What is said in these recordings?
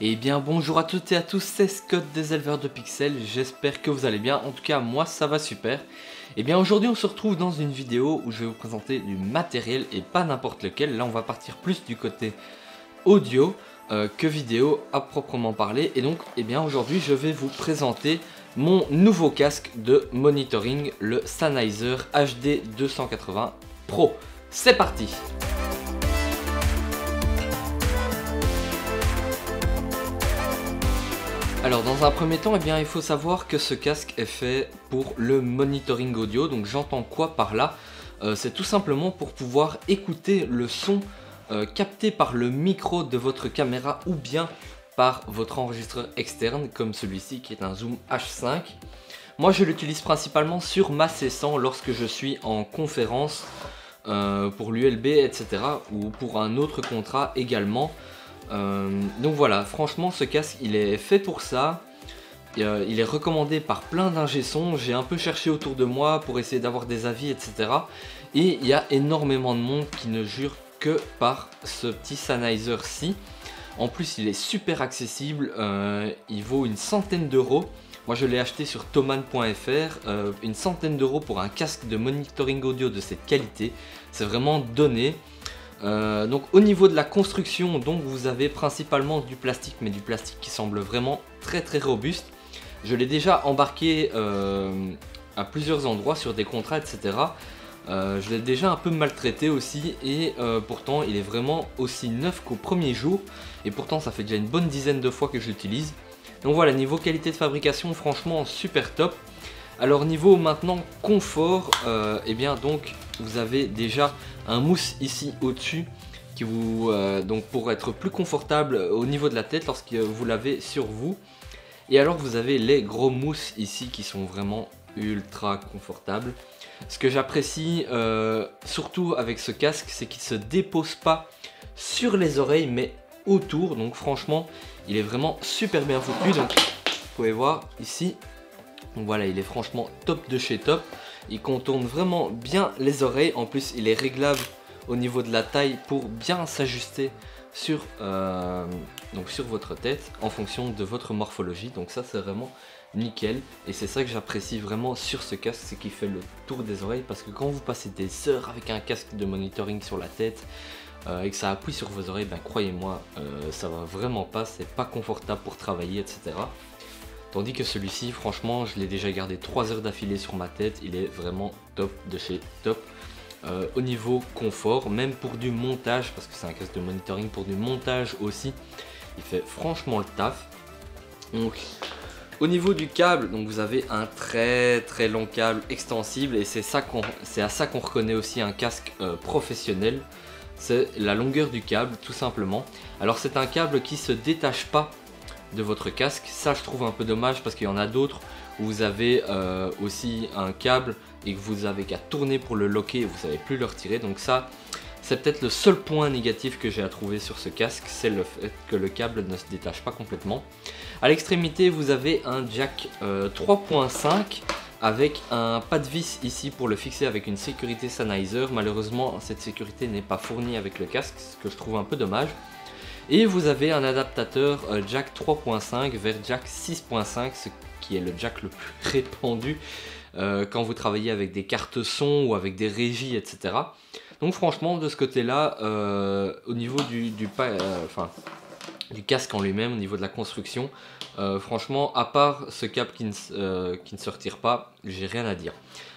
Et bien bonjour à toutes et à tous, c'est Scott des éleveurs de pixels, j'espère que vous allez bien, en tout cas moi ça va super. Et bien aujourd'hui on se retrouve dans une vidéo où je vais vous présenter du matériel et pas n'importe lequel. Là on va partir plus du côté audio que vidéo à proprement parler. Et donc aujourd'hui je vais vous présenter mon nouveau casque de monitoring, le Sennheiser HD 280 Pro. C'est parti! Alors dans un premier temps, il faut savoir que ce casque est fait pour le monitoring audio. Donc j'entends quoi par là? C'est tout simplement pour pouvoir écouter le son capté par le micro de votre caméra ou bien par votre enregistreur externe comme celui-ci qui est un Zoom H5. Moi je l'utilise principalement sur ma C100 lorsque je suis en conférence pour l'ULB, etc. ou pour un autre contrat également. Donc voilà, franchement ce casque il est fait pour ça. Il est recommandé par plein d'ingé son. J'ai un peu cherché autour de moi pour essayer d'avoir des avis, etc. Et il y a énormément de monde qui ne jure que par ce petit Sennheiser-ci. En plus il est super accessible, il vaut une centaine d'euros. Moi je l'ai acheté sur thomann.fr, une centaine d'euros pour un casque de monitoring audio de cette qualité. C'est vraiment donné. Donc au niveau de la construction, donc vous avez principalement du plastique, mais du plastique qui semble vraiment très robuste. Je l'ai déjà embarqué à plusieurs endroits sur des contrats, etc. Je l'ai déjà un peu maltraité aussi et pourtant il est vraiment aussi neuf qu'au premier jour. Et pourtant ça fait déjà une bonne dizaine de fois que je l'utilise. Donc voilà, niveau qualité de fabrication, franchement super top. Alors niveau maintenant confort, donc vous avez déjà un mousse ici au-dessus qui vous donc pour être plus confortable au niveau de la tête lorsque vous l'avez sur vous. Et alors vous avez les gros mousses ici qui sont vraiment ultra confortables. Ce que j'apprécie surtout avec ce casque, c'est qu'il se dépose pas sur les oreilles mais autour. Donc franchement il est vraiment super bien foutu. Donc vous pouvez voir ici. Donc voilà, il est franchement top de chez top. Il contourne vraiment bien les oreilles. En plus, il est réglable au niveau de la taille pour bien s'ajuster sur votre tête en fonction de votre morphologie. Donc ça, c'est vraiment nickel. Et c'est ça que j'apprécie vraiment sur ce casque, c'est qu'il fait le tour des oreilles. Parce que quand vous passez des heures avec un casque de monitoring sur la tête et que ça appuie sur vos oreilles, ben croyez-moi, ça va vraiment pas. C'est pas confortable pour travailler, etc. Tandis que celui-ci, franchement, je l'ai déjà gardé 3 heures d'affilée sur ma tête. Il est vraiment top de chez top. Au niveau confort, même pour du montage, parce que c'est un casque de monitoring pour du montage aussi, il fait franchement le taf. Donc, au niveau du câble, donc vous avez un très long câble extensible et c'est à ça qu'on reconnaît aussi un casque professionnel. C'est la longueur du câble, tout simplement. Alors c'est un câble qui se détache pas de votre casque. Ça je trouve un peu dommage parce qu'il y en a d'autres où vous avez aussi un câble et que vous avez qu'à tourner pour le locker et vous savez plus le retirer. Donc ça c'est peut-être le seul point négatif que j'ai à trouver sur ce casque, c'est le fait que le câble ne se détache pas complètement. À l'extrémité vous avez un jack 3.5 avec un pas de vis ici pour le fixer avec une sécurité Sennheiser. Malheureusement cette sécurité n'est pas fournie avec le casque, ce que je trouve un peu dommage. Et vous avez un adaptateur jack 3.5 vers jack 6.5, ce qui est le jack le plus répandu quand vous travaillez avec des cartes son ou avec des régies, etc. Donc franchement de ce côté là, au niveau du casque en lui-même, au niveau de la construction, franchement à part ce câble qui ne se retire pas, j'ai rien à dire.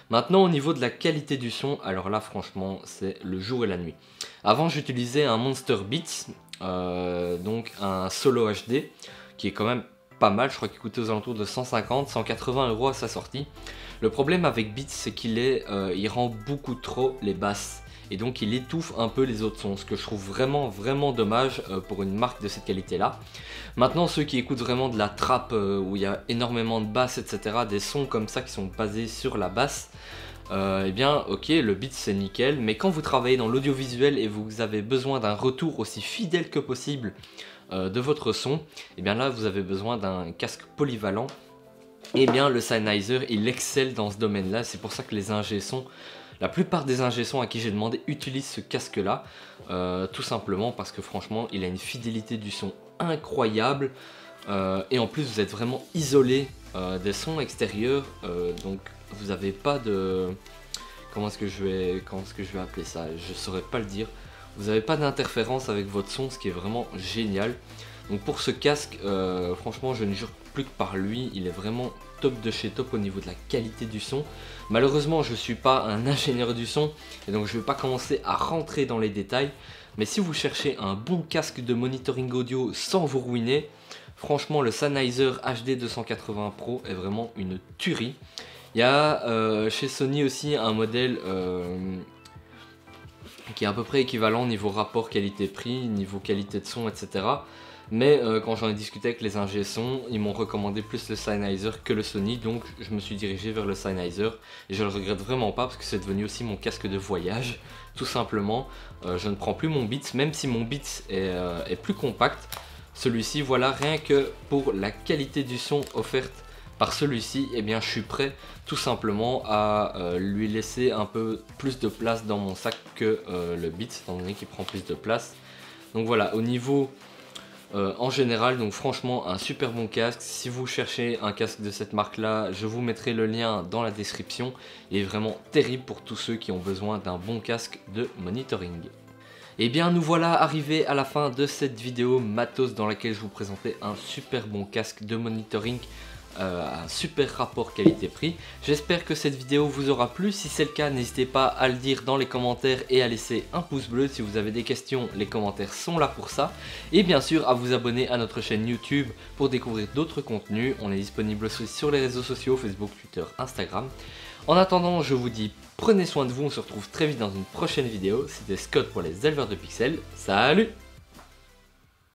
Maintenant au niveau de la qualité du son, alors là franchement c'est le jour et la nuit. Avant j'utilisais un Monster Beats, donc un Solo HD qui est quand même pas mal, je crois qu'il coûtait aux alentours de 150-180 euros à sa sortie. Le problème avec Beats c'est il rend beaucoup trop les basses et donc il étouffe un peu les autres sons, ce que je trouve vraiment dommage pour une marque de cette qualité là. Maintenant ceux qui écoutent vraiment de la trap où il y a énormément de basses, etc., des sons comme ça qui sont basés sur la basse, ok, le beat c'est nickel, mais quand vous travaillez dans l'audiovisuel et vous avez besoin d'un retour aussi fidèle que possible de votre son, là vous avez besoin d'un casque polyvalent. Le Sennheiser il excelle dans ce domaine là, c'est pour ça que les ingé sons, la plupart des ingé sons à qui j'ai demandé utilisent ce casque là, tout simplement parce que franchement il a une fidélité du son incroyable. Et en plus vous êtes vraiment isolé des sons extérieurs, donc vous n'avez pas de... Comment est-ce que je vais appeler ça? Je saurais pas le dire. Vous n'avez pas d'interférence avec votre son, ce qui est vraiment génial. Donc pour ce casque, franchement je ne jure plus que par lui, il est vraiment top de chez top au niveau de la qualité du son. Malheureusement je ne suis pas un ingénieur du son, et donc je ne vais pas commencer à rentrer dans les détails. Mais si vous cherchez un bon casque de monitoring audio sans vous ruiner, franchement le Sennheiser HD 280 Pro est vraiment une tuerie. Il y a chez Sony aussi un modèle qui est à peu près équivalent niveau rapport qualité-prix, niveau qualité de son, etc. Mais quand j'en ai discuté avec les ingé son, ils m'ont recommandé plus le Sennheiser que le Sony, donc je me suis dirigé vers le Sennheiser. Et je le regrette vraiment pas parce que c'est devenu aussi mon casque de voyage, tout simplement. Je ne prends plus mon Beats, même si mon Beats est plus compact. Celui-ci, voilà, rien que pour la qualité du son offerte par celui-ci, eh bien je suis prêt tout simplement à lui laisser un peu plus de place dans mon sac que le Beats, étant donné qu'il prend plus de place. Donc voilà, au niveau en général, donc franchement un super bon casque. Si vous cherchez un casque de cette marque là, je vous mettrai le lien dans la description. Il est vraiment terrible pour tous ceux qui ont besoin d'un bon casque de monitoring. Et bien nous voilà arrivés à la fin de cette vidéo matos dans laquelle je vous présentais un super bon casque de monitoring, un super rapport qualité-prix. J'espère que cette vidéo vous aura plu. Si c'est le cas, n'hésitez pas à le dire dans les commentaires et à laisser un pouce bleu. Si vous avez des questions, les commentaires sont là pour ça. Et bien sûr à vous abonner à notre chaîne YouTube pour découvrir d'autres contenus. On est disponible aussi sur les réseaux sociaux, Facebook, Twitter, Instagram. En attendant, je vous dis prenez soin de vous, on se retrouve très vite dans une prochaine vidéo. C'était Scott pour les éleveurs de pixels. Salut!